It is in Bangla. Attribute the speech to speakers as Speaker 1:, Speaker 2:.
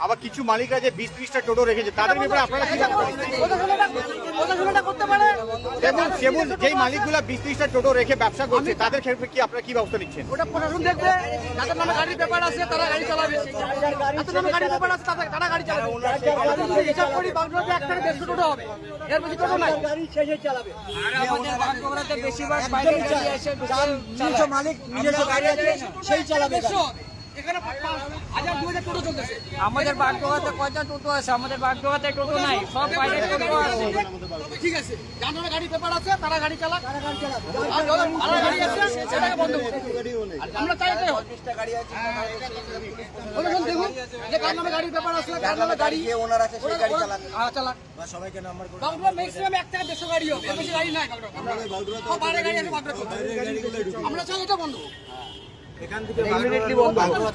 Speaker 1: আবার কিছু মালিকরা যে 20-30টা টোটো রেখেছে তাদের ব্যাপারে আপনারা কি
Speaker 2: করতে পারে?
Speaker 1: যেমন যেই মালিকগুলা 20-30টা টোটো রেখে ব্যবসা করছে তাদের ক্ষেত্রে কি আপনারা কি ব্যবস্থা নিচ্ছেন?
Speaker 2: ওটা প্রশাসন দেখবে, যাদের নামে গাড়ির ব্যাপার আছে তারা গাড়ি চালাবে, যাদের নামে গাড়ির ব্যাপার আছে তারা গাড়ি চালাবে। হিসাব করি বাংলাতে একটা 150 টোটো হবে, এর বেশি টোটো নাই।
Speaker 3: গাড়ি শেষে চালাবে।
Speaker 4: আমাদের বাগডোগরাতে বেশিরভাগ বাইরে গাড়ি এসে
Speaker 3: নিজস্ব মালিক নিজস্ব গাড়ি আছে সেই চালাবে।
Speaker 2: এখানে 1000-2000 টোটো চলতেছে।
Speaker 4: আমাদের বাগডোগরাতে কয়টা টোটো আছে? আমাদের বাগডোগরাতে টোটো নাই, সব বাইরে টোটো আছে।
Speaker 2: ঠিক আছে, যার নামে গাড়ির ব্যাপার আছে তারা গাড়ি চালাক, আর যাদের ভাড়া গাড়ি আছে সেটাকে বন্ধ করুন। আমরা চাই তো প্রশাসন দেখুন যে কার নামে গাড়ির ব্যাপার আছে, কার নামে গাড়ি
Speaker 3: ওনার আছে সেই গাড়ি চালাক।
Speaker 2: চালাক।
Speaker 3: বা সবাইকে নাম্বার করে
Speaker 2: বাংলা ম্যাক্সিমাম 1 থেকে 150 গাড়ি হবে, এর বেশি গাড়ি নাই বাংলা। সব বাইরে গাড়ি আছে বাংলা। আমরা চাই এটা বন্ধ।
Speaker 3: এখান থেকে